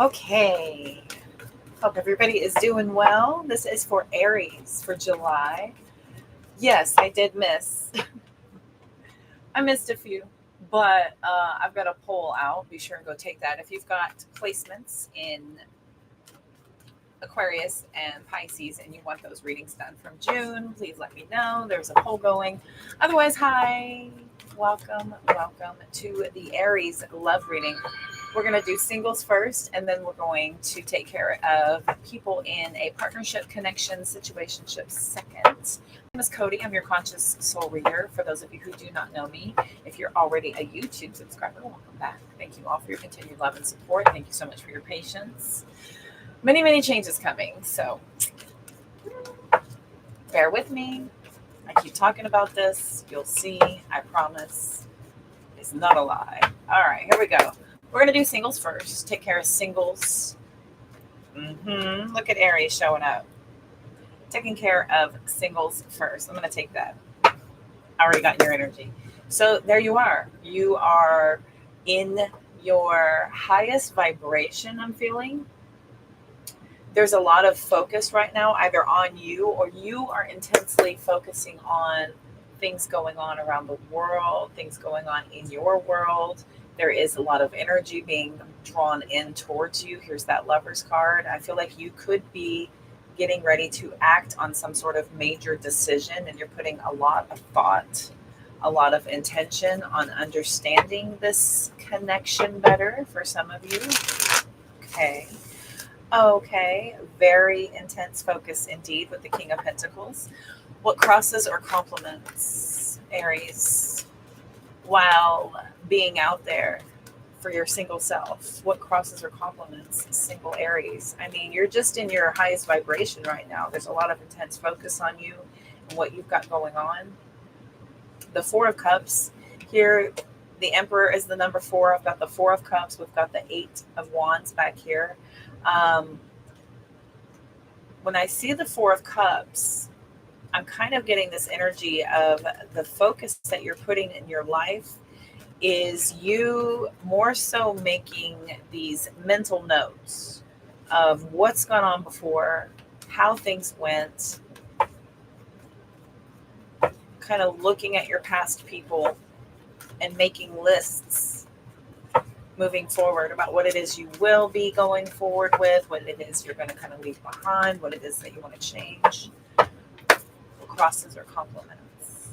Okay. Hope everybody is doing well. This is for Aries for July. Yes, I did miss. I missed a few, but I've got a poll out. Be sure and go take that. If you've got placements in Aquarius and Pisces and you want those readings done from June, please let me know. There's a poll going. Otherwise, hi. Welcome to the Aries love reading. We're going to do singles first, and then we're going to take care of people in a partnership, connection, situationship second. My name is Cody. I'm your conscious soul reader. For those of you who do not know me, if you're already a YouTube subscriber, welcome back. Thank you all for your continued love and support. Thank you so much for your patience. Many changes coming, so bear with me. I keep talking about this. You'll see, I promise. It's not a lie. All right, here we go. We're going to do singles first. Take care of singles. Look at Aries showing up. Taking care of singles first. I'm going to take that. I already got your energy. So there you are. You are in your highest vibration, I'm feeling. There's a lot of focus right now, either on you or you are intensely focusing on things going on around the world, things going on in your world. There is a lot of energy being drawn in towards you. Here's that Lover's card. I feel like you could be getting ready to act on some sort of major decision, and you're putting a lot of thought, a lot of intention on understanding this connection better for some of you. Okay. Okay, very intense focus indeed with the King of Pentacles. What crosses or complements Aries while being out there for your single self? What crosses or complements single Aries? I mean, you're just in your highest vibration right now. There's a lot of intense focus on you and what you've got going on. The Four of Cups here. The Emperor is the number 4. I've got the 4 of Cups. We've got the 8 of Wands back here. When I see the 4 of Cups, I'm kind of getting this energy of the focus that you're putting in your life is you more so making these mental notes of what's gone on before, how things went, kind of looking at your past people and making lists moving forward about what it is you will be going forward with, what it is you're going to kind of leave behind, what it is that you want to change. Crosses or compliments.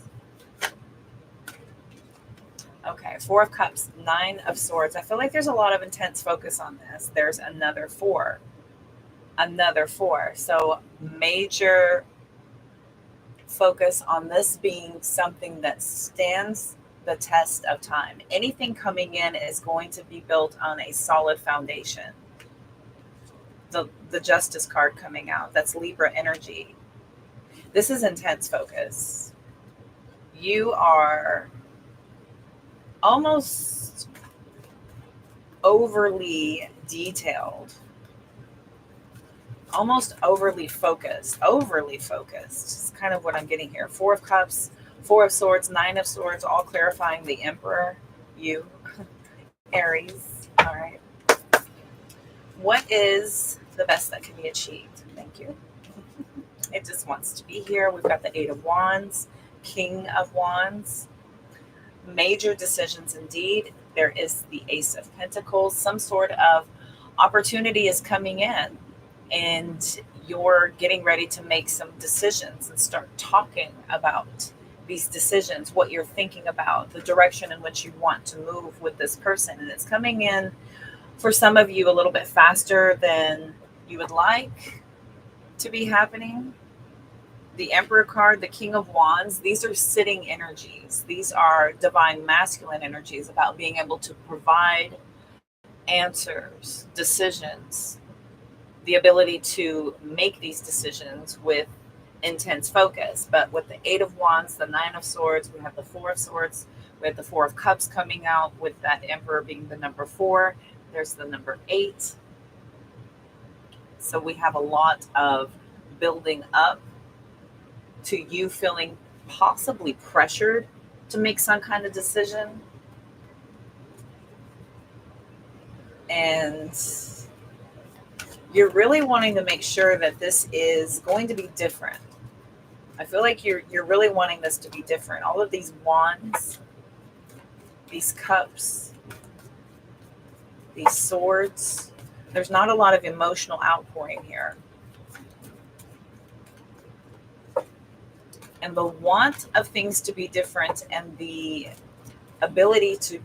Okay, 4 of Cups, 9 of Swords. I feel like there's a lot of intense focus on this. There's another 4. Another 4. So major focus on this being something that stands the test of time. Anything coming in is going to be built on a solid foundation. The Justice card coming out, that's Libra energy. This is intense focus. You are almost overly detailed, almost overly focused. It's kind of what I'm getting here. 4 of Cups, 4 of Swords, 9 of Swords, all clarifying the Emperor, you, Aries. All right. What is the best that can be achieved? Thank you. It just wants to be here. We've got the 8 of Wands, King of Wands. Major decisions indeed. There is the Ace of Pentacles. Some sort of opportunity is coming in, and you're getting ready to make some decisions and start talking about these decisions, what you're thinking about, the direction in which you want to move with this person. And it's coming in for some of you a little bit faster than you would like to be happening. The Emperor card, the King of Wands, these are sitting energies. These are divine masculine energies about being able to provide answers, decisions, the ability to make these decisions with intense focus. But with the 8 of Wands, the 9 of Swords, we have the 4 of Swords, we have the 4 of Cups coming out with that Emperor being the number 4. There's the number 8. So we have a lot of building up to you feeling possibly pressured to make some kind of decision. And You're really wanting to make sure that this is going to be different. I feel like you're really wanting this to be different. All of these wands, these cups, these swords. There's not a lot of emotional outpouring here. And the want of things to be different and the ability to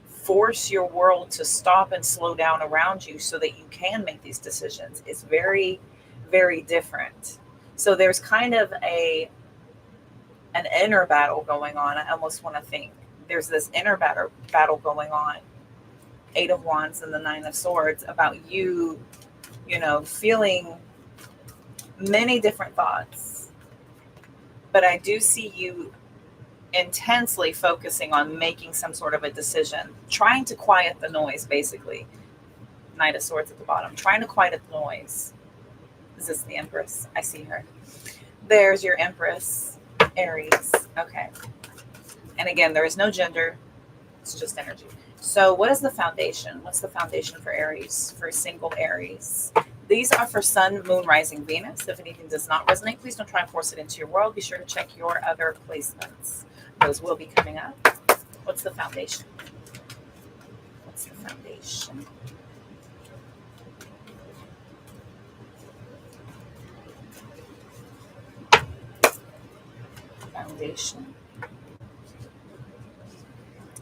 force your world to stop and slow down around you so that you can make these decisions is very, very different. So there's kind of an inner battle going on. I almost want to think there's this inner battle going on. 8 of Wands and the 9 of Swords about you, feeling many different thoughts. But I do see you intensely focusing on making some sort of a decision, trying to quiet the noise, basically. Knight of Swords at the bottom, trying to quiet the noise. Is this the Empress? I see her. There's your Empress, Aries. Okay. And again, there is no gender. It's just energy. So what is the foundation? What's the foundation for Aries, for single Aries? These are for Sun, Moon, Rising, Venus. If anything does not resonate, please don't try and force it into your world. Be sure to check your other placements. Those will be coming up. What's the foundation? What's the foundation? Foundation.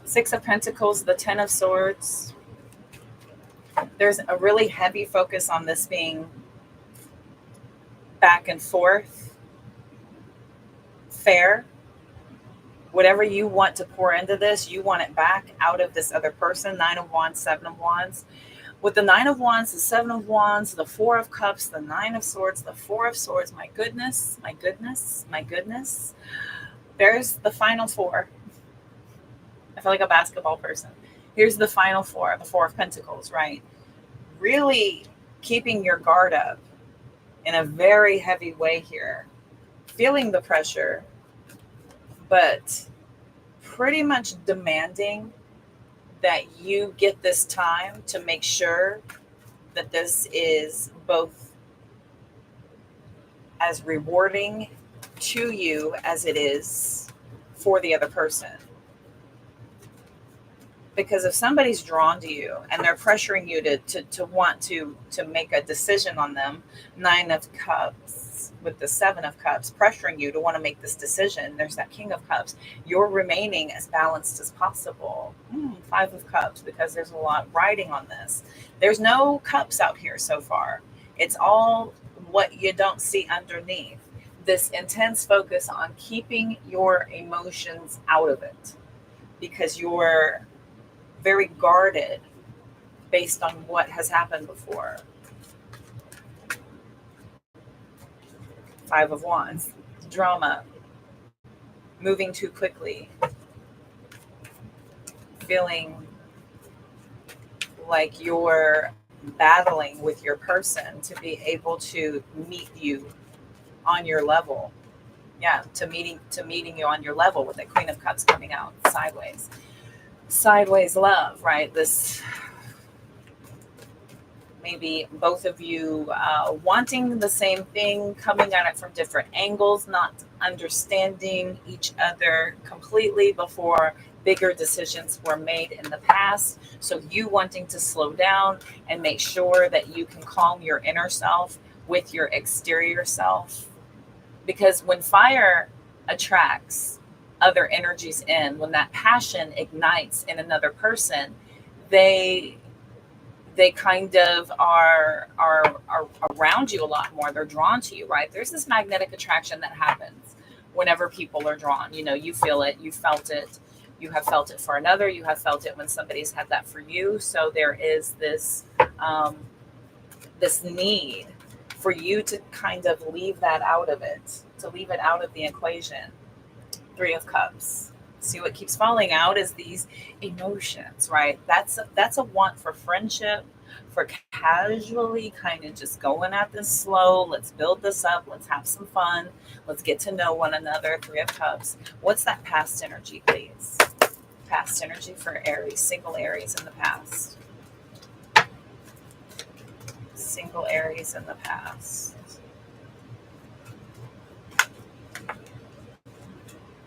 6 of Pentacles, the 10 of Swords. There's a really heavy focus on this being back and forth, fair. Whatever you want to pour into this, you want it back out of this other person. 9 of Wands, 7 of Wands. With the 9 of Wands, the 7 of Wands, the 4 of Cups, the 9 of Swords, the 4 of Swords. My goodness, my goodness, my goodness. There's the final 4. I feel like a basketball person. Here's the final 4, the 4 of Pentacles, right? Really keeping your guard up in a very heavy way here. Feeling the pressure, but pretty much demanding that you get this time to make sure that this is both as rewarding to you as it is for the other person. Because if somebody's drawn to you and they're pressuring you to want to make a decision on them, 9 of Cups with the 7 of Cups, pressuring you to want to make this decision, there's that King of Cups. You're remaining as balanced as possible. 5 of Cups, because there's a lot riding on this. There's no cups out here so far. It's all what you don't see underneath. This intense focus on keeping your emotions out of it because you're very guarded based on what has happened before. 5 of Wands, drama, moving too quickly, feeling like you're battling with your person to be able to meet you on your level. Yeah, to meeting you on your level with the Queen of Cups coming out sideways. Sideways love, right? This maybe both of you wanting the same thing, coming at it from different angles, not understanding each other completely before bigger decisions were made in the past. So you wanting to slow down and make sure that you can calm your inner self with your exterior self. Because when fire attracts other energies in, when that passion ignites in another person, they kind of are around you a lot more. They're drawn to you, right? There's this magnetic attraction that happens whenever people are drawn. You feel it, you felt it, you have felt it for another, you have felt it when somebody's had that for you. So there is this this need for you to kind of leave that out of it, to leave it out of the equation. 3 of Cups. See, what keeps falling out is these emotions, right? That's a want for friendship, for casually kind of just going at this slow. Let's build this up. Let's have some fun. Let's get to know one another. 3 of Cups. What's that past energy, please? Past energy for Aries, single Aries in the past. single Aries in the past.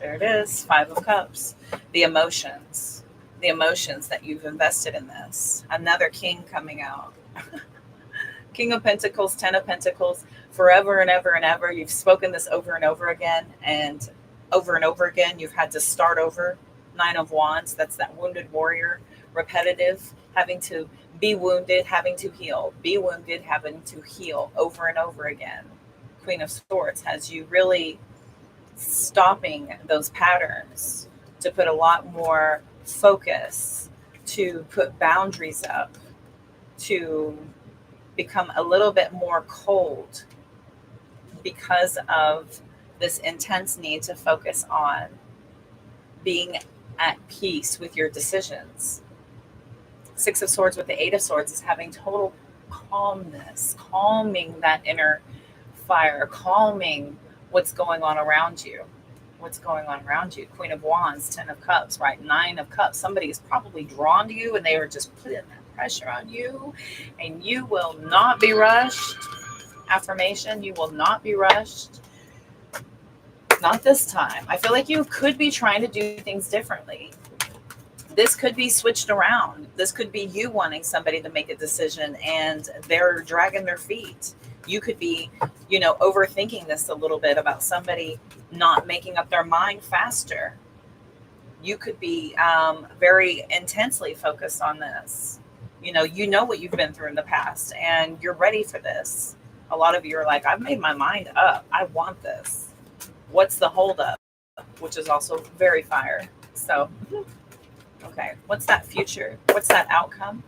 There it is, 5 of Cups. The emotions that you've invested in this. Another king coming out. King of Pentacles, 10 of Pentacles, forever and ever and ever. You've spoken this over and over again, and over again, you've had to start over. 9 of Wands, that's that wounded warrior, repetitive, having to be wounded, having to heal, be wounded, having to heal over and over again. Queen of Swords has you really stopping those patterns, to put a lot more focus, to put boundaries up, to become a little bit more cold because of this intense need to focus on being at peace with your decisions. 6 of Swords with the 8 of Swords is having total calmness, calming that inner fire, calming what's going on around you. What's going on around you? Queen of Wands, 10 of Cups, right? 9 of Cups. Somebody is probably drawn to you and they are just putting that pressure on you, and you will not be rushed. Affirmation, you will not be rushed. Not this time. I feel like you could be trying to do things differently. This could be switched around. This could be you wanting somebody to make a decision and they're dragging their feet. You could be, overthinking this a little bit about somebody not making up their mind faster. You could be very intensely focused on this. You know what you've been through in the past and you're ready for this. A lot of you are like, I've made my mind up. I want this. What's the holdup? Which is also very fire. So, okay. What's that future? What's that outcome?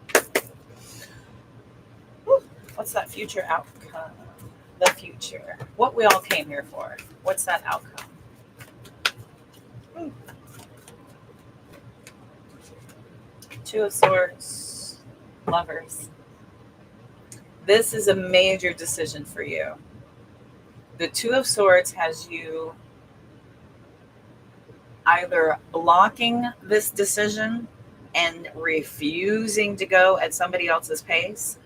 What's that future outcome? The future. What we all came here for. What's that outcome? Two of Swords. Lovers. This is a major decision for you. The 2 of Swords has you either blocking this decision and refusing to go at somebody else's pace,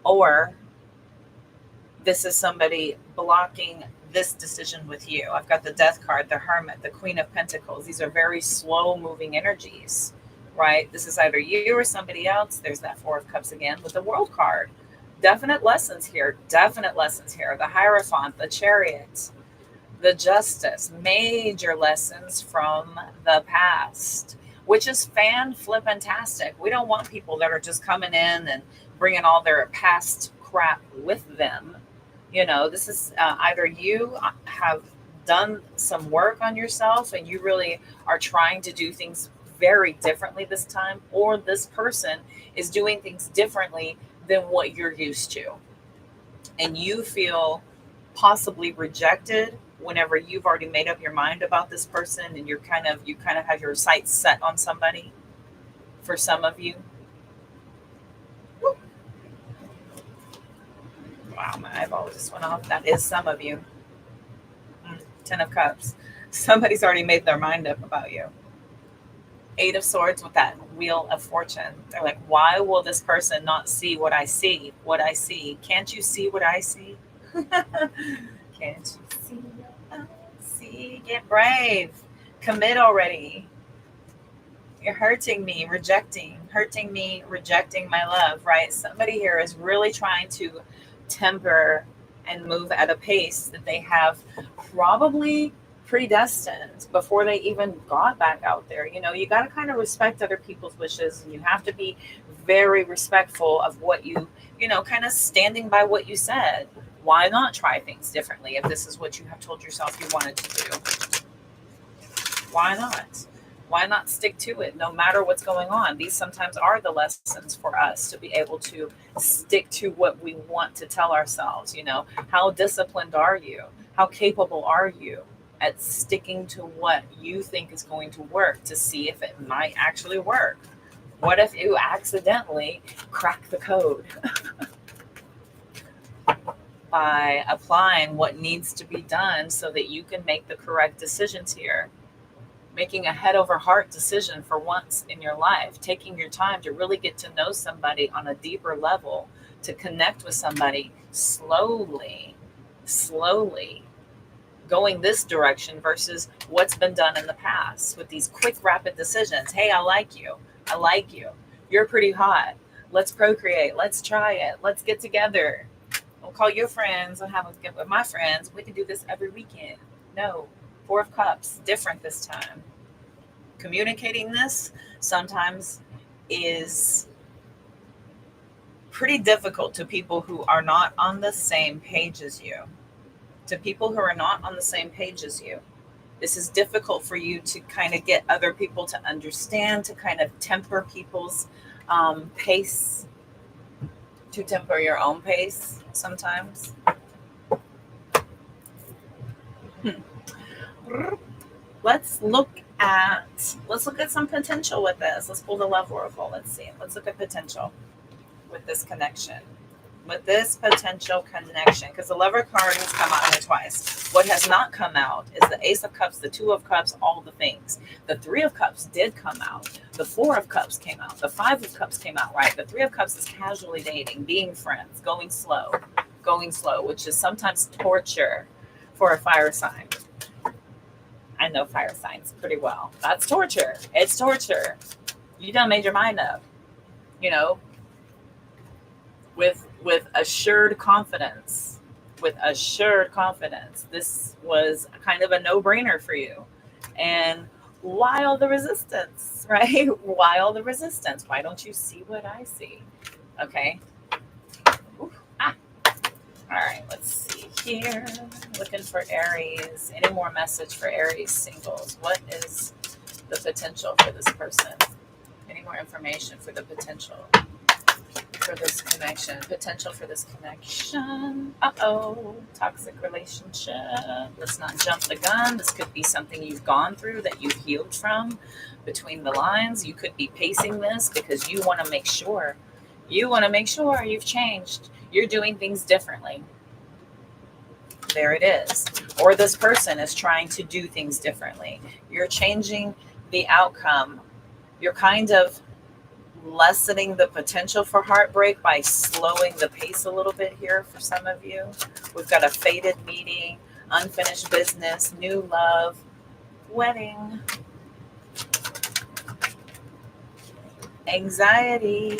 or this is somebody blocking this decision with you. I've got the Death card, the Hermit, the Queen of Pentacles. These are very slow moving energies, right? This is either you or somebody else. There's that 4 of Cups again with the World card. Definite lessons here. Definite lessons here. The Hierophant, the Chariot, the Justice. Major lessons from the past, which is fan-flippantastic. We don't want people that are just coming in and bringing all their past crap with them. This is either you have done some work on yourself and you really are trying to do things very differently this time, or this person is doing things differently than what you're used to. And you feel possibly rejected whenever you've already made up your mind about this person and you kind of have your sights set on somebody. For some of you. Wow, my eyeball just went off. That is some of you. 10 of Cups. Somebody's already made their mind up about you. 8 of Swords with that Wheel of Fortune. They're like, why will this person not see what I see? What I see. Can't you see what I see? Can't you see what I see? Get brave. Commit already. You're hurting me, rejecting my love, right? Somebody here is really trying to temper and move at a pace that they have probably predestined before they even got back out there. You got to kind of respect other people's wishes, and you have to be very respectful of what you kind of standing by what you said. Why not try things differently if this is what you have told yourself you wanted to do? Why not? Why not stick to it no matter what's going on? These sometimes are the lessons for us to be able to stick to what we want to tell ourselves. How disciplined are you? How capable are you at sticking to what you think is going to work to see if it might actually work? What if you accidentally crack the code by applying what needs to be done so that you can make the correct decisions here? making a head over heart decision for once in your life, taking your time to really get to know somebody on a deeper level, to connect with somebody slowly, slowly going this direction versus what's been done in the past with these quick, rapid decisions. Hey, I like you. I like you. You're pretty hot. Let's procreate. Let's try it. Let's get together. I'll call your friends. I'll have a get with my friends. We can do this every weekend. No. Four of Cups. Different this time. Communicating this sometimes is pretty difficult to people who are not on the same page as you. To people who are not on the same page as you. This is difficult for you to kind of get other people to understand, to kind of temper people's pace, to temper your own pace sometimes. Let's look at some potential with this. Let's pull the Love Oracle. Let's see. Let's look at potential with this connection. With this potential connection, because the Lover card has come out here twice. What has not come out is the Ace of Cups, the Two of Cups, all the things. The Three of Cups did come out. The Four of Cups came out. The Five of Cups came out, right? The Three of Cups is casually dating, being friends, going slow, which is sometimes torture for a fire sign. I know fire signs pretty well. That's torture. It's torture. You done made your mind up, you know, with assured confidence. This was kind of a no-brainer for you. And why all the resistance, right? Why all the resistance? Why don't you see what I see? Okay. All right, let's see here. Looking for Aries. Any more message for Aries singles? What is the potential for this person? Any more information for the potential for this connection? Potential for this connection. Toxic relationship. Let's not jump the gun. This could be something you've gone through that you've healed from. Between the lines, you could be pacing this because you want to make sure. You've changed. You're doing things differently. There it is. Or this person is trying to do things differently. You're changing the outcome. You're kind of lessening the potential for heartbreak by slowing the pace a little bit here for some of you. We've got a fated meeting, unfinished business, new love, wedding, anxiety.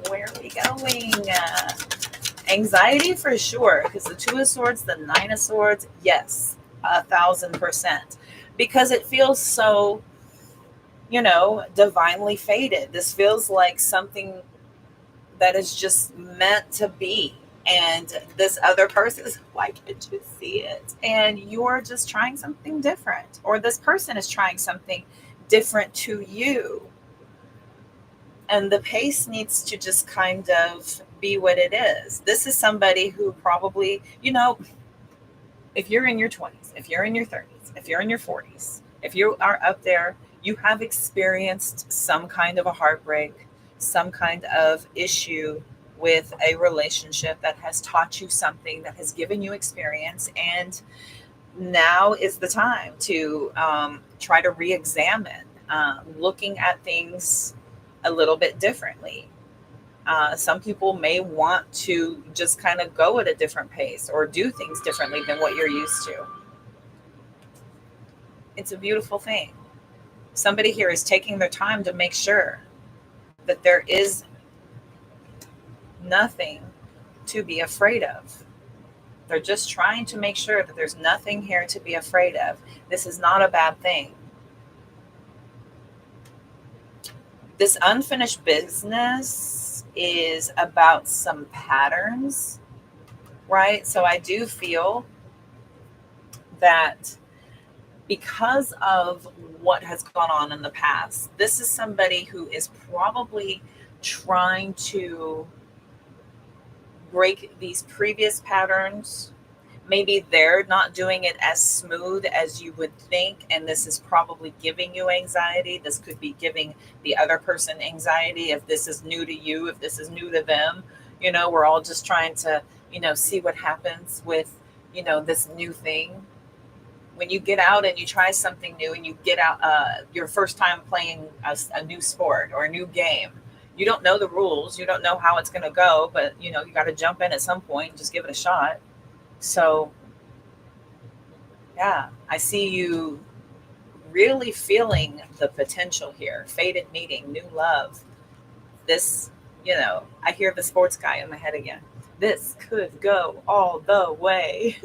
Where are we going? Anxiety for sure, because the Two of Swords, the Nine of Swords, yes, 1,000%. Because it feels so, divinely fated. This feels like something that is just meant to be. And this other person is, why can't you see it? And you're just trying something different. Or this person is trying something different to you. And the pace needs to just kind of be what it is. This is somebody who probably, if you're in your 20s, if you're in your 30s, if you're in your 40s, if you are up there, you have experienced some kind of a heartbreak, some kind of issue with a relationship that has taught you something, that has given you experience. And now is the time to try to re-examine, looking at things a little bit differently. Some people may want to just kind of go at a different pace or do things differently than what you're used to. It's a beautiful thing. Somebody here is taking their time to make sure that there is nothing to be afraid of. They're just trying to make sure that there's nothing here to be afraid of. This is not a bad thing. This unfinished business is about some patterns, right? So I do feel that because of what has gone on in the past, this is somebody who is probably trying to break these previous patterns. Maybe they're not doing it as smooth as you would think, and this is probably giving you anxiety. This could be giving the other person anxiety if this is new to you, if this is new to them. We're all just trying to, see what happens with, this new thing. when you get out and you try something new and you get out your first time playing a new sport or a new game, you don't know the rules, you don't know how it's going to go, but you know you got to jump in at some point and just give it a shot. So yeah, I see you really feeling the potential here. Fated meeting, new love. This, you know, I hear the sports guy in my head again. This could go all the way.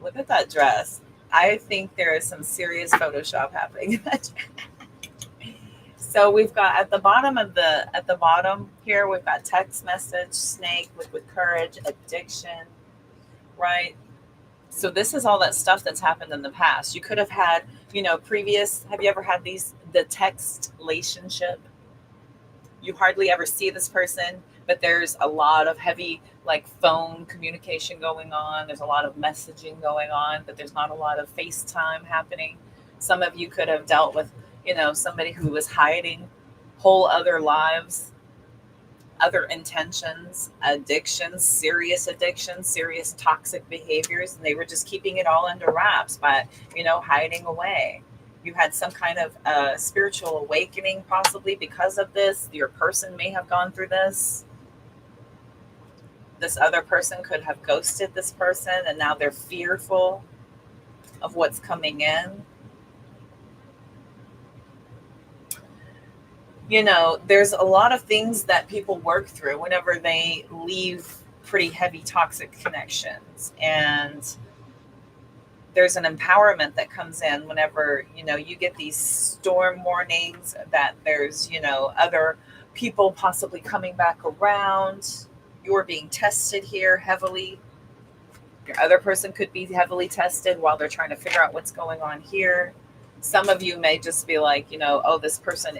Look at that dress. I think there is some serious Photoshop happening in that dress. So we've got at the bottom here, we've got text message, snake, liquid courage, addiction, right? So this is all that stuff that's happened in the past. You could have had, you know, have you ever had the text relationship? You hardly ever see this person, but there's a lot of heavy like phone communication going on. There's a lot of messaging going on, but there's not a lot of FaceTime happening. Some of you could have dealt with, you know, somebody who was hiding whole other lives, other intentions, addictions, serious toxic behaviors, and they were just keeping it all under wraps by, you know, hiding away. You had some kind of spiritual awakening possibly because of this. Your person may have gone through this. This other person could have ghosted this person, and now they're fearful of what's coming in. You know, there's a lot of things that people work through whenever they leave pretty heavy toxic connections. And there's an empowerment that comes in whenever, you know, you get these storm warnings that there's, you know, other people possibly coming back around. You're being tested here heavily. Your other person could be heavily tested while they're trying to figure out what's going on here. Some of you may just be like, you know, oh, this person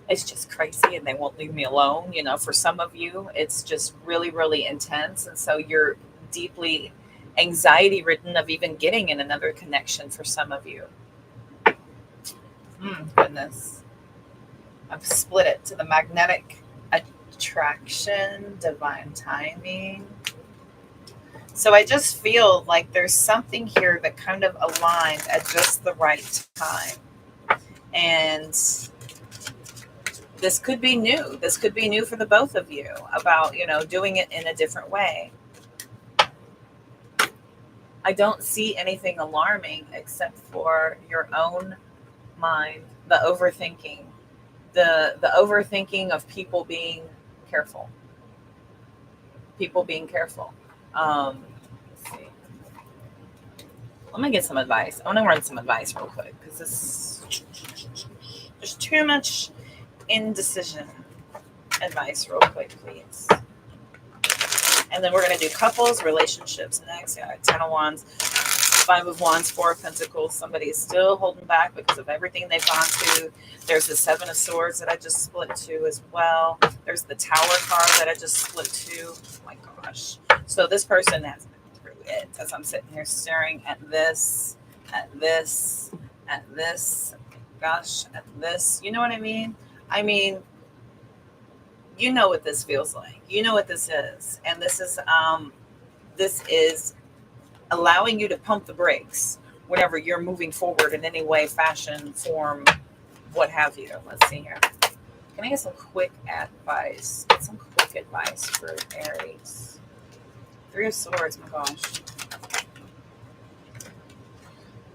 it's just crazy and they won't leave me alone. You know, for some of you, it's just really, really intense. And so you're deeply anxiety ridden of even getting in another connection for some of you. Goodness. I've split it to the magnetic attraction, divine timing. So I just feel like there's something here that kind of aligned at just the right time. And this could be new. This could be new for the both of you about, you know, doing it in a different way. I don't see anything alarming except for your own mind, the overthinking, the overthinking of people being careful. People being careful. Let's see. Let me get some advice. I want to run some advice real quick because there's too much indecision. Advice real quick, please. And then we're going to do couples, relationships next. Yeah, 10 of Wands, 5 of Wands, 4 of Pentacles. Somebody is still holding back because of everything they've gone through. There's the 7 of Swords that I just split to as well. There's the Tower card that I just split to. Oh my gosh. So this person has been through it as I'm sitting here staring at this, at this, at this. Gosh, at this. You know what I mean? I mean, you know what this feels like. You know what this is. And this is allowing you to pump the brakes whenever you're moving forward in any way, fashion, form, what have you. Let's see here. Can I get some quick advice? Get some quick advice for Aries. 3 of Swords, my gosh.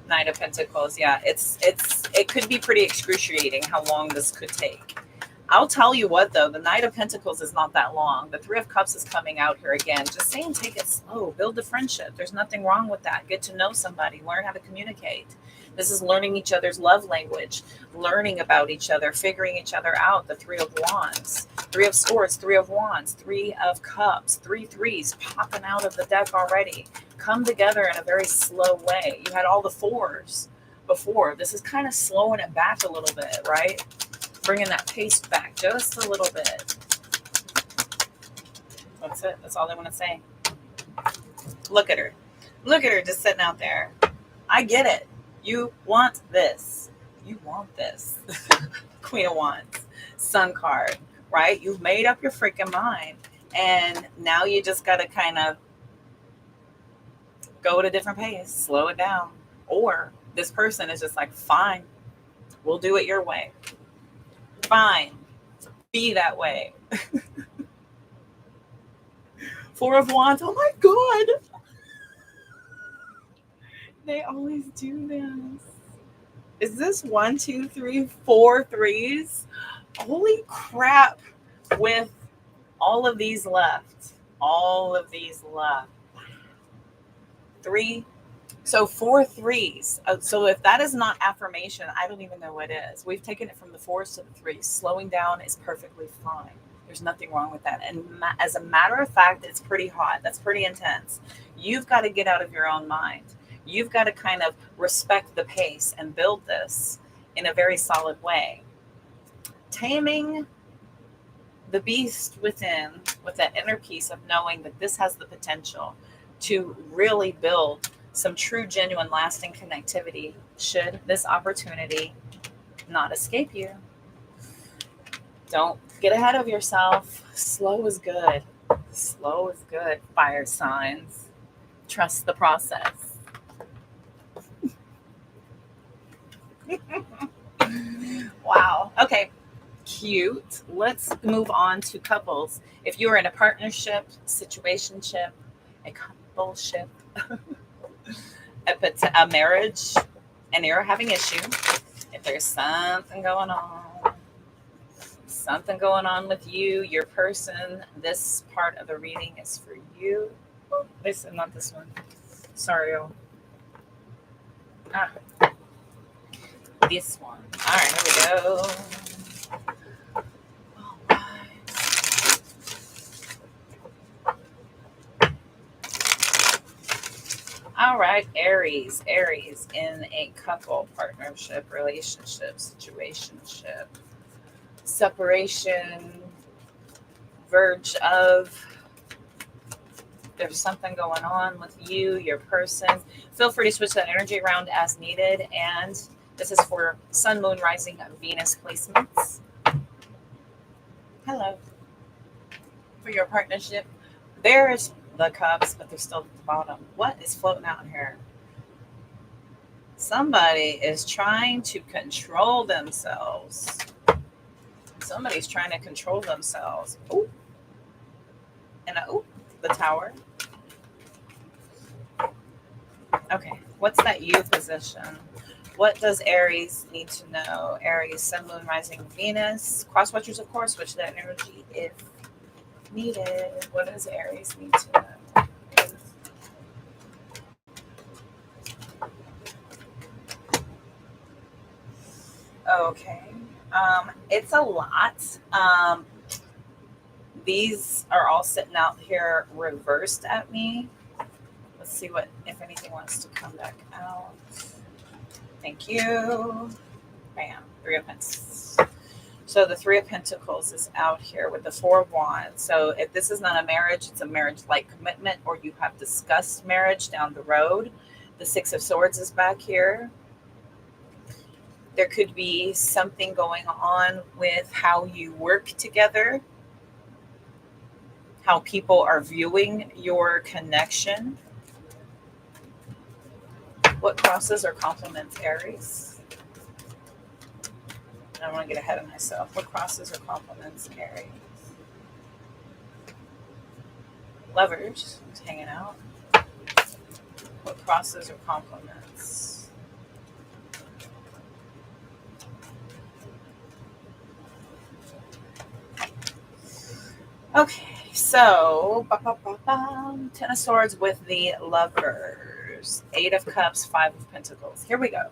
Knight of Pentacles. Yeah, it could be pretty excruciating how long this could take. I'll tell you what, though, the Knight of Pentacles is not that long. The 3 of Cups is coming out here again. Just saying, take it slow. Build a friendship. There's nothing wrong with that. Get to know somebody. Learn how to communicate. This is learning each other's love language, learning about each other, figuring each other out. The 3 of Wands, 3 of Swords, 3 of Wands, 3 of Cups, 3 threes popping out of the deck already. Come together in a very slow way. You had all the 4s before. This is kind of slowing it back a little bit, right? Bringing that pace back just a little bit. That's it. That's all I want to say. Look at her. Look at her just sitting out there. I get it. You want this. You want this. Queen of Wands. Sun card, right? You've made up your freaking mind. And now you just got to kind of go at a different pace, slow it down. Or this person is just like, fine, we'll do it your way. Fine, be that way. Four of Wands, oh my God. They always do this. Is this 1, 2, 3, 4 threes? Holy crap, with all of these left. All of these left. 3. So 4 threes. So if that is not affirmation, I don't even know what is. We've taken it from the 4s to the 3s. Slowing down is perfectly fine. There's nothing wrong with that. And as a matter of fact, it's pretty hot. That's pretty intense. You've got to get out of your own mind. You've got to kind of respect the pace and build this in a very solid way. Taming the beast within with that inner peace of knowing that this has the potential to really build some true, genuine, lasting connectivity should this opportunity not escape you. Don't get ahead of yourself. Slow is good. Slow is good, fire signs. Trust the process. Wow. Okay. Cute. Let's move on to couples. If you're in a partnership, situationship, a coupleship, a marriage, and you're having issue, if there's something going on with you, your person, this part of the reading is for you. Oh, not this one. Sorry. This one. All right, here we go. All right, Aries in a couple, partnership, relationship, situationship, separation, verge of, there's something going on with you, your person. Feel free to switch that energy around as needed. And this is for Sun, Moon, Rising, Venus placements. Hello. For your partnership, there's the cups, but they're still at the bottom. What is floating out here? Somebody is trying to control themselves. Somebody's trying to control themselves. Ooh. And the Tower. Okay, what's that you position? What does Aries need to know? Aries, Sun, Moon, Rising, Venus. Cross watchers, of course, switch that energy if needed. What does Aries need to know? Okay. It's a lot. These are all sitting out here reversed at me. Let's see if anything wants to come back out. Thank you. Bam. 3 of Pentacles. So the 3 of Pentacles is out here with the 4 of Wands. So if this is not a marriage, it's a marriage-like commitment, or you have discussed marriage down the road. The 6 of Swords is back here. There could be something going on with how you work together, how people are viewing your connection. What crosses or complements Aries? I don't want to get ahead of myself. What crosses or complements Aries? Lovers, who's hanging out. What crosses or complements? Okay, so 10 of Swords with the Lovers, 8 of Cups, 5 of Pentacles. Here we go.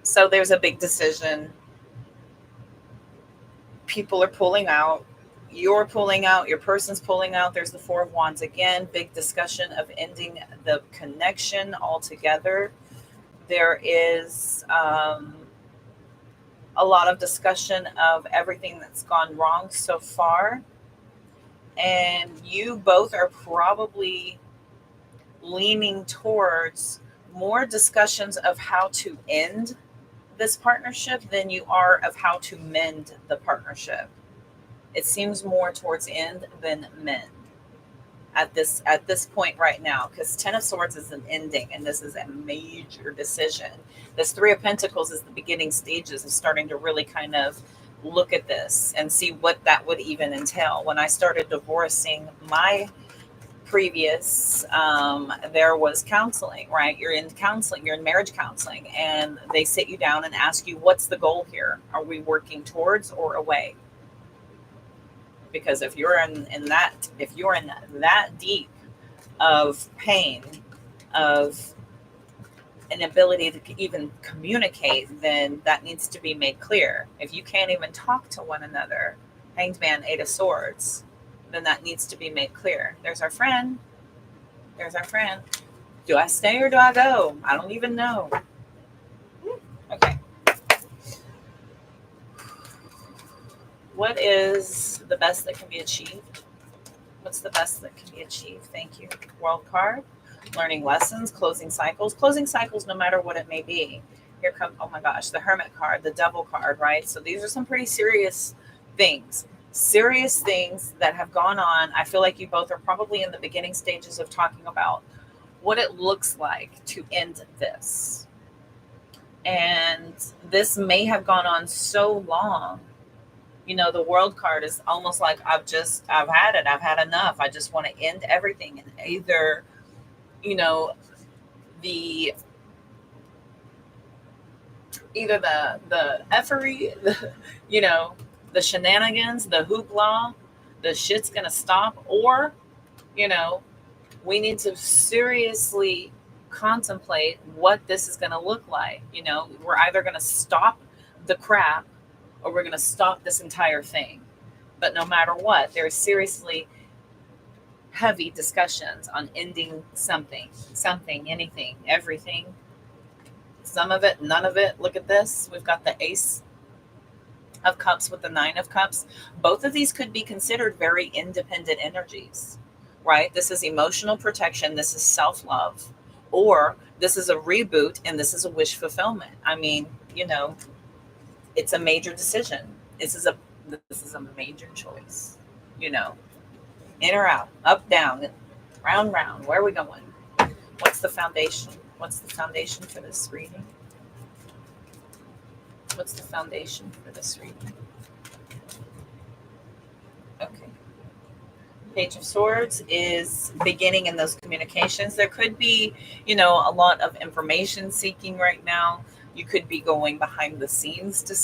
So there's a big decision. People are pulling out. You're pulling out. Your person's pulling out. There's the 4 of Wands again. Big discussion of ending the connection altogether. There is a lot of discussion of everything that's gone wrong so far. And you both are probably leaning towards more discussions of how to end this partnership than you are of how to mend the partnership. It seems more towards end than mend. at this point right now, because Ten of Swords is an ending and this is a major decision. This Three of Pentacles is the beginning stages of starting to really kind of look at this and see what that would even entail. When I started divorcing my previous, there was counseling, right? You're in counseling, you're in marriage counseling, and they sit you down and ask you, what's the goal here? Are we working towards or away? Because if you're in that deep of pain, of an ability to even communicate, then that needs to be made clear. If you can't even talk to one another, Hanged Man, Eight of Swords, then that needs to be made clear. There's our friend. There's our friend. Do I stay or do I go? I don't even know. Okay. What is the best that can be achieved? What's the best that can be achieved? Thank you. World card. Learning lessons, closing cycles no matter what it may be. Here comes, oh my gosh, the Hermit card, the Devil card, right? So these are some pretty serious things that have gone on. I feel like you both are probably in the beginning stages of talking about what it looks like to end this. And this may have gone on so long. You know, the World card is almost like I've had it. I've had enough. I just want to end everything. And either, you know, the effery, you know, the shenanigans, the hoopla, the shit's gonna stop, or, you know, we need to seriously contemplate what this is gonna look like. You know, we're either gonna stop the crap or we're gonna stop this entire thing. But no matter what, there's seriously heavy discussions on ending something, anything, everything. Some of it, none of it. Look at this. We've got the Ace of Cups with the Nine of Cups. Both of these could be considered very independent energies, right? This is emotional protection. This is self-love, or this is a reboot and this is a wish fulfillment. I mean, you know, it's a major decision. This is a major choice, you know. In or out, up, down, round, round. Where are we going? What's the foundation? What's the foundation for this reading? What's the foundation for this reading? Okay. Page of Swords is beginning in those communications. There could be, you know, a lot of information seeking right now. You could be going behind the scenes to,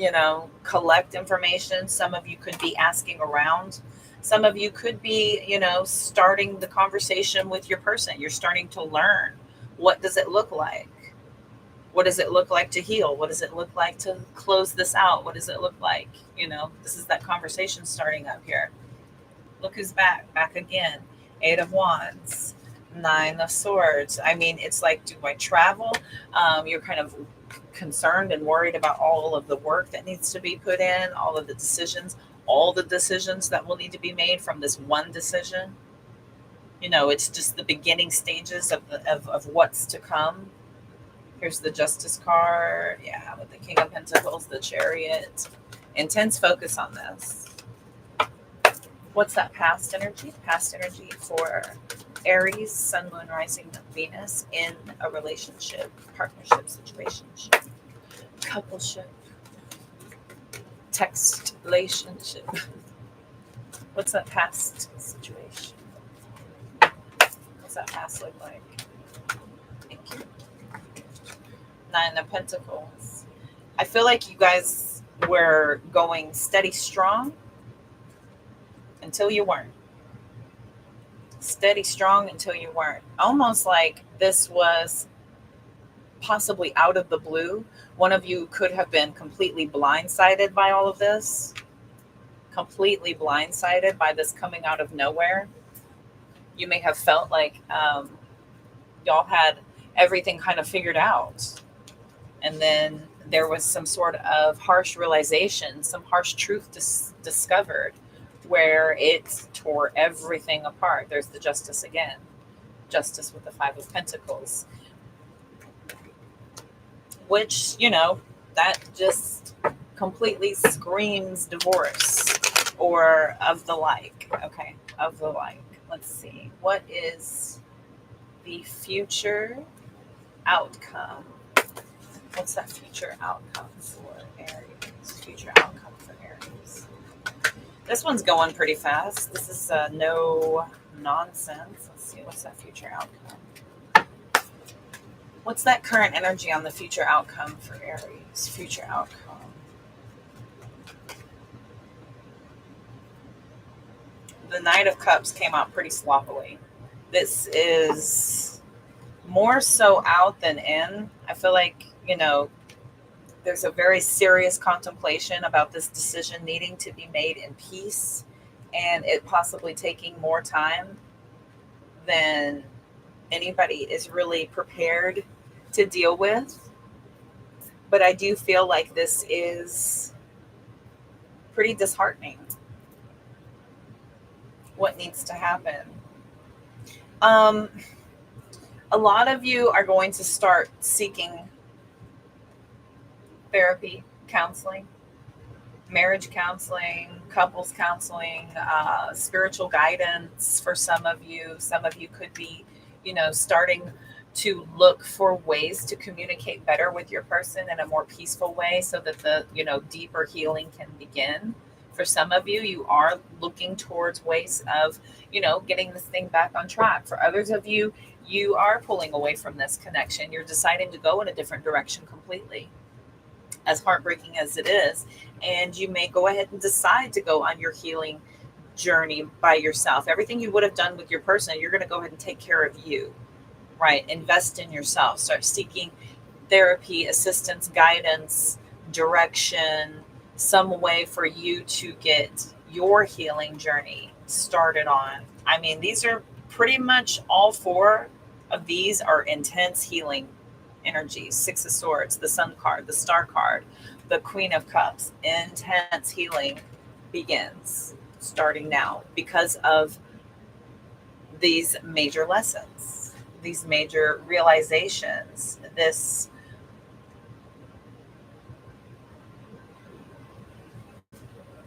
you know, collect information. Some of you could be asking around. Some of you could be, you know, starting the conversation with your person. You're starting to learn. What does it look like? What does it look like to heal? What does it look like to close this out? What does it look like? You know, this is that conversation starting up here. Look who's back again. Eight of Wands, Nine of Swords. I mean, it's like, do I travel? You're kind of concerned and worried about all of the work that needs to be put in, all of the decisions, all the decisions that will need to be made from this one decision. You know, it's just the beginning stages of what's to come. Here's the Justice card. Yeah, with the King of Pentacles, the Chariot. Intense focus on this. What's that past energy? Past energy for Aries, Sun, Moon, Rising, Venus in a relationship, partnership, situationship, coupleship, text relationship. What's that past situation? What's that past look like? Thank you. Nine of Pentacles. I feel like you guys were going steady strong until you weren't. Steady strong until you weren't. Almost like this was possibly out of the blue. One of you could have been completely blindsided by all of this. Completely blindsided by this coming out of nowhere. You may have felt like y'all had everything kind of figured out. And then there was some sort of harsh realization, some harsh truth discovered, where it tore everything apart. There's the Justice again. Justice with the Five of Pentacles. Which, you know, that just completely screams divorce or of the like. Okay, of the like. Let's see. What is the future outcome? What's that future outcome for Aries? Future outcome for Aries. This one's going pretty fast. This is no nonsense. Let's see. What's that future outcome? What's that current energy on the future outcome for Aries? Future outcome. The Knight of Cups came out pretty sloppily. This is more so out than in. I feel like, there's a very serious contemplation about this decision needing to be made in peace and it possibly taking more time than anybody is really prepared to deal with. But I do feel like this is pretty disheartening. What needs to happen? A lot of you are going to start seeking therapy, counseling, marriage counseling, couples counseling, spiritual guidance for some of you. Some of you could be, starting to look for ways to communicate better with your person in a more peaceful way so that the, deeper healing can begin. For some of you, you are looking towards ways of, getting this thing back on track. For others of you, you are pulling away from this connection. You're deciding to go in a different direction completely, as heartbreaking as it is. And you may go ahead and decide to go on your healing journey by yourself. Everything you would have done with your person, you're going to go ahead and take care of you, right? Invest in yourself. Start seeking therapy, assistance, guidance, direction, some way for you to get your healing journey started on. I mean, these are pretty much all four of these are intense healing energies. Six of Swords, the Sun card, the Star card, the Queen of Cups. Intense healing begins starting now because of these major lessons, these major realizations, this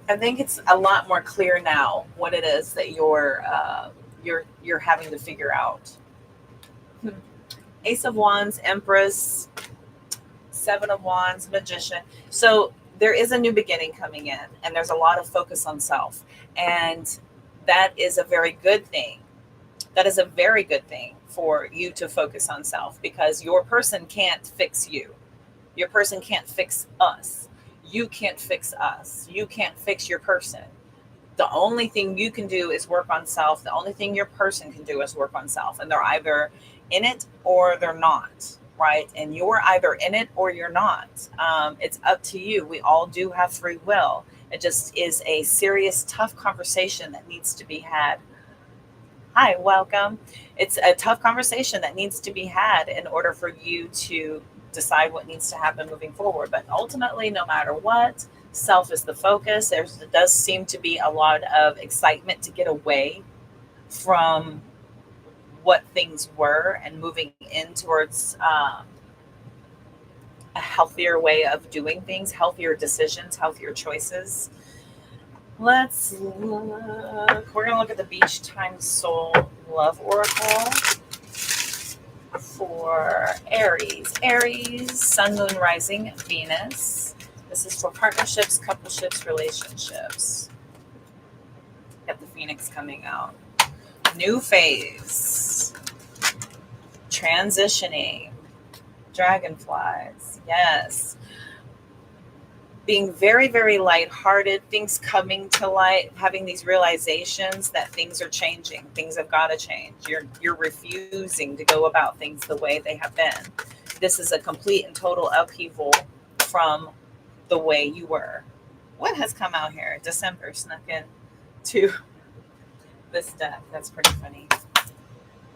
I think it's a lot more clear now what it is that you're having to figure out. Ace of Wands, Empress, Seven of Wands, Magician. So there is a new beginning coming in, and there's a lot of focus on self, and that is a very good thing. That is a very good thing for you to focus on self, because your person can't fix you. Your person can't fix us. You can't fix us. You can't fix your person. The only thing you can do is work on self. The only thing your person can do is work on self. And they're either in it or they're not, right? And you're either in it or you're not. It's up to you. We all do have free will. It just is a serious, tough conversation that needs to be had. Hi, welcome. It's a tough conversation that needs to be had in order for you to decide what needs to happen moving forward. But ultimately, no matter what, self is the focus. There does seem to be a lot of excitement to get away from what things were and moving in towards a healthier way of doing things, healthier decisions, healthier choices. Let's look. We're going to look at the Beach Time Soul Love Oracle for Aries. Aries, Sun, Moon, Rising, Venus. This is for partnerships, coupleships, relationships. Got the Phoenix coming out. New phase. Transitioning. Dragonflies. Yes. Being very, very lighthearted, things coming to light, having these realizations that things are changing. Things have got to change. You're refusing to go about things the way they have been. This is a complete and total upheaval from the way you were. What has come out here? December snuck in to this deck. That's pretty funny.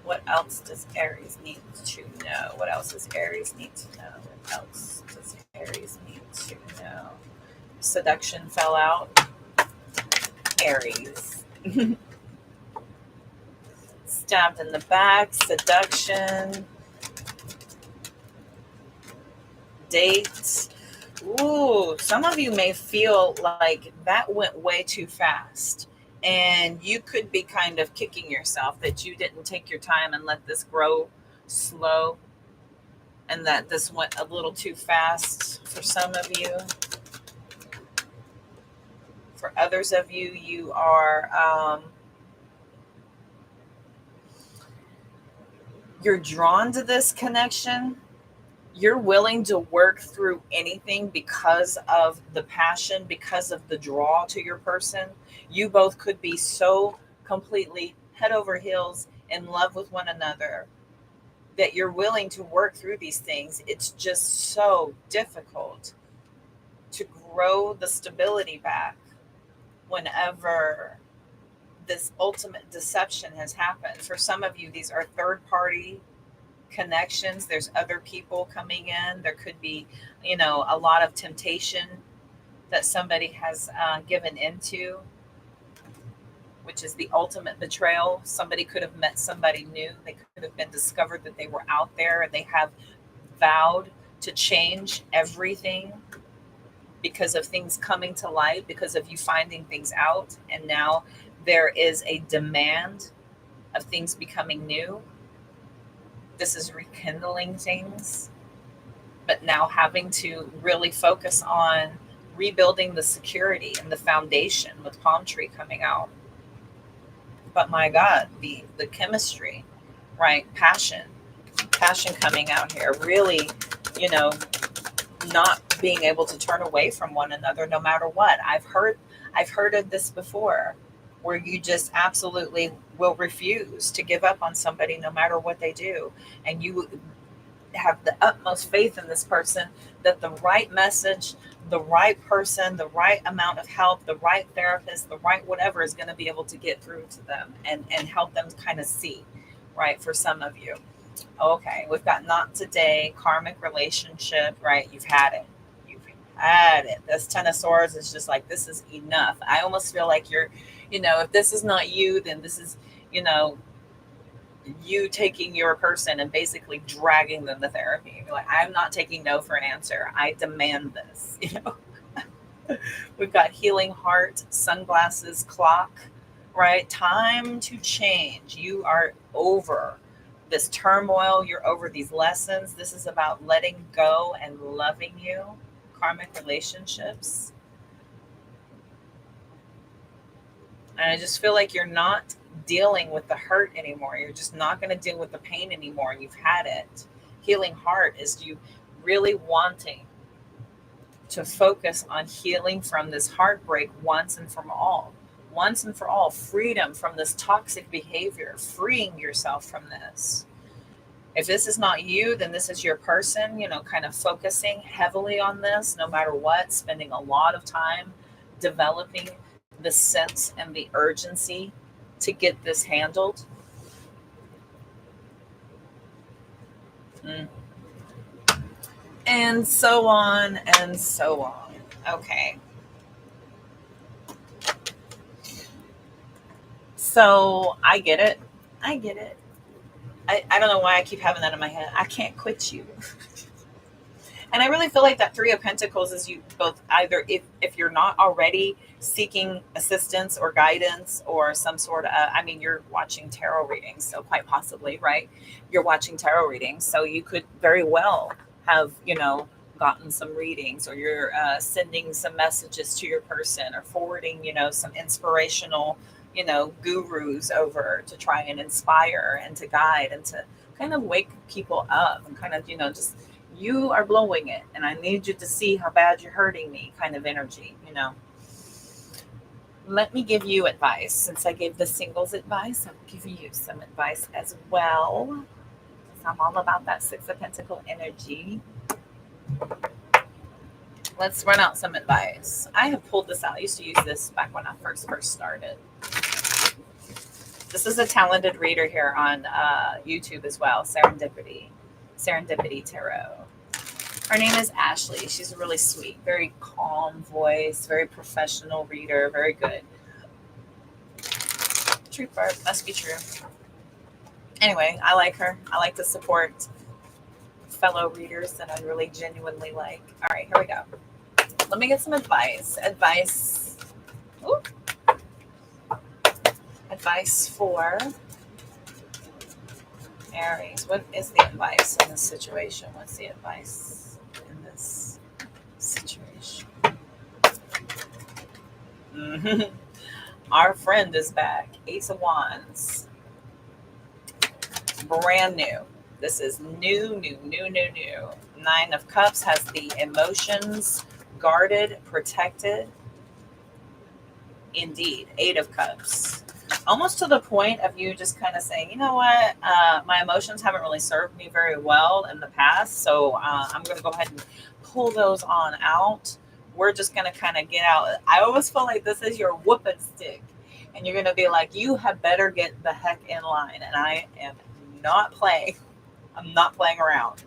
What else does Aries need to know? What else does Aries need to know? What else does Aries need to know? Seduction fell out. Aries. Stabbed in the back. Seduction. Dates. Ooh, some of you may feel like that went way too fast. And you could be kind of kicking yourself that you didn't take your time and let this grow slow, and that this went a little too fast for some of you. For others of you, you are you're drawn to this connection. You're willing to work through anything because of the passion, because of the draw to your person. You both could be so completely head over heels in love with one another that you're willing to work through these things. It's just so difficult to grow the stability back whenever this ultimate deception has happened. For some of you, these are third party connections. There's other people coming in. There could be, a lot of temptation that somebody has given into, which is the ultimate betrayal. Somebody could have met somebody new. They could have been discovered that they were out there, and they have vowed to change everything because of things coming to light, because of you finding things out. And now there is a demand of things becoming new. This is rekindling things, but now having to really focus on rebuilding the security and the foundation with palm tree coming out. But my God, the chemistry, right? Passion coming out here. Really, not being able to turn away from one another no matter what. I've heard of this before, where you just absolutely will refuse to give up on somebody no matter what they do. And you have the utmost faith in this person that the right message, the right person, the right amount of help, the right therapist, the right whatever is going to be able to get through to them and help them kind of see, right? For some of you. Okay, we've got not today, karmic relationship, right? You've had it. You've had it. This Ten of Swords is just like, this is enough. I almost feel like you're, if this is not you, then this is, you taking your person and basically dragging them to therapy. You're like, I'm not taking no for an answer. I demand this. We've got healing heart, sunglasses, clock, right? Time to change. You are over this turmoil. You're over these lessons. This is about letting go and loving you. Karmic relationships. And I just feel like you're not dealing with the hurt anymore. You're just not going to deal with the pain anymore. You've had it. Healing heart is you really wanting to focus on healing from this heartbreak once and for all. Once and for all, freedom from this toxic behavior, freeing yourself from this. If this is not you, then this is your person, kind of focusing heavily on this, no matter what, spending a lot of time developing the sense and the urgency to get this handled. And so on and so on. Okay. So I get it. I don't know why I keep having that in my head. I can't quit you. And I really feel like that Three of Pentacles is you both either, if you're not already seeking assistance or guidance or some sort of, you're watching tarot readings, so quite possibly, right? You're watching tarot readings, so you could very well have, gotten some readings, or you're sending some messages to your person, or forwarding, some inspirational, gurus over to try and inspire and to guide and to kind of wake people up and kind of, just, you are blowing it and I need you to see how bad you're hurting me kind of energy, Let me give you advice. Since I gave the singles advice, I'll give you some advice as well. I'm all about that Six of Pentacle energy. Let's run out some advice. I have pulled this out. I used to use this back when I first started. This is a talented reader here on YouTube as well, Serendipity Tarot. Her name is Ashley. She's really sweet, very calm voice, very professional reader, very good. True part, must be true. Anyway, I like her. I like to support fellow readers that I really genuinely like. All right, here we go. Let me get some advice. Ooh. advice for Aries. What is the advice in this situation? What's the advice in this situation? Our friend is back. Ace of Wands. Brand new. This is new. Nine of Cups has the emotions guarded, protected. Indeed. Eight of Cups. Almost to the point of you just kind of saying, you know what, my emotions haven't really served me very well in the past, so I'm going to go ahead and pull those on out. We're just going to kind of get out. I always feel like this is your whooping stick, and you're going to be like, you had better get the heck in line, and I am not playing. I'm not playing around.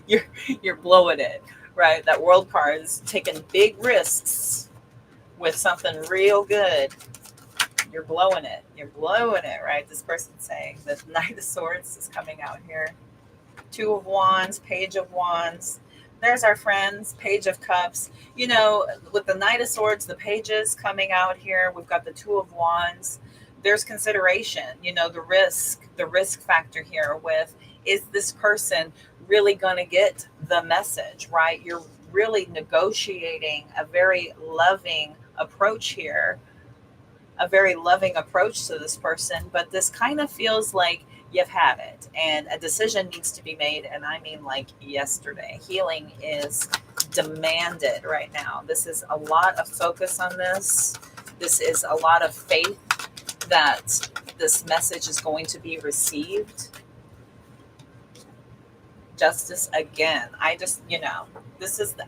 You're blowing it, right? That world card is taking big risks with something real good. You're blowing it. You're blowing it, right? This person's saying the Knight of Swords is coming out here. Two of Wands, Page of Wands. There's our friends, Page of Cups. You know, with the Knight of Swords, the pages coming out here, we've got the Two of Wands. There's consideration, you know, the risk factor here with, is this person really going to get the message, right? You're really negotiating a very loving approach here, a very loving approach to this person, but this kind of feels like you've had it and a decision needs to be made. And I mean, like yesterday. Healing is demanded right now. This is a lot of focus on this. This is a lot of faith that this message is going to be received. Justice again. I just, you know, this is the,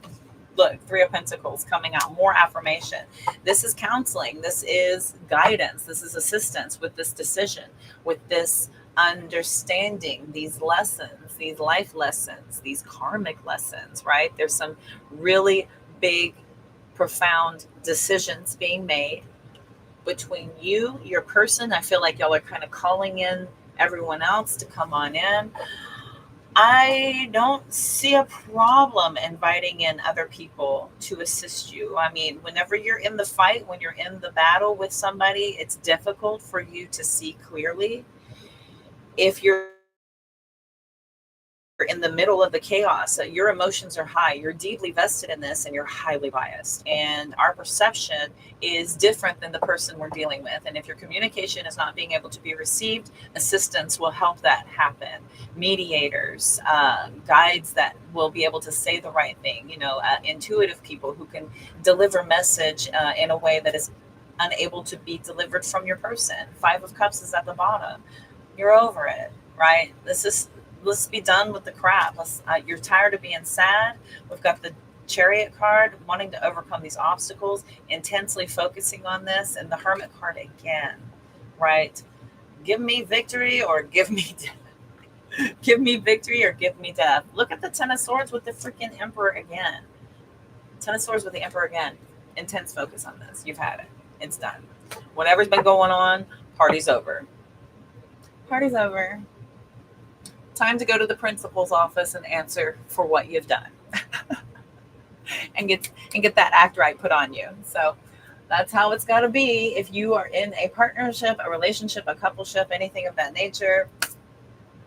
look, Three of Pentacles coming out, more affirmation. This is counseling. This is guidance. This is assistance with this decision, with this understanding, these lessons, these life lessons, these karmic lessons, right? There's some really big, profound decisions being made between you, your person. I feel like y'all are kind of calling in everyone else to come on in. I don't see a problem inviting in other people to assist you. I mean, whenever you're in the fight, when you're in the battle with somebody, it's difficult for you to see clearly. If you're in the middle of the chaos, your emotions are high, you're deeply vested in this, and you're highly biased. And our perception is different than the person we're dealing with. And if your communication is not being able to be received, assistance will help that happen. Mediators, guides that will be able to say the right thing, you know, intuitive people who can deliver message in a way that is unable to be delivered from your person. Five of Cups is at the bottom. You're over it, right? Let's be done with the crap. You're tired of being sad. We've got the Chariot card, wanting to overcome these obstacles, intensely focusing on this, and the Hermit card again, right? Give me victory or give me death. Give me victory or give me death. Look at the Ten of Swords with the freaking Emperor again. Ten of Swords with the Emperor again. Intense focus on this. You've had it. It's done. Whatever's been going on, party's over. Party's over. Time to go to the principal's office and answer for what you've done. and get that act right put on you. So that's how it's got to be. If you are in a partnership, a relationship, a coupleship, anything of that nature,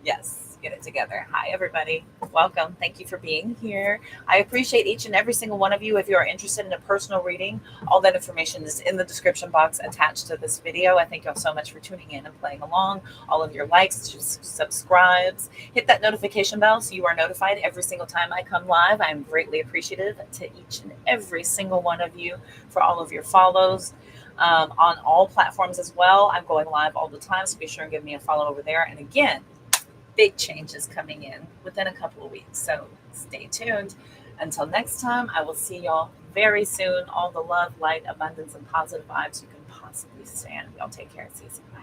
yes, get it together. Hi, everybody. Welcome. Thank you for being here. I appreciate each and every single one of you. If you are interested in a personal reading, all that information is in the description box attached to this video. I thank y'all so much for tuning in and playing along. All of your likes, subscribes, hit that notification bell so you are notified every single time I come live. I'm greatly appreciative to each and every single one of you for all of your follows. On all platforms as well. I'm going live all the time, so be sure and give me a follow over there. And again, big changes coming in within a couple of weeks. So stay tuned. Until next time, I will see y'all very soon. All the love, light, abundance, and positive vibes you can possibly stand. Y'all take care. See you soon. Bye.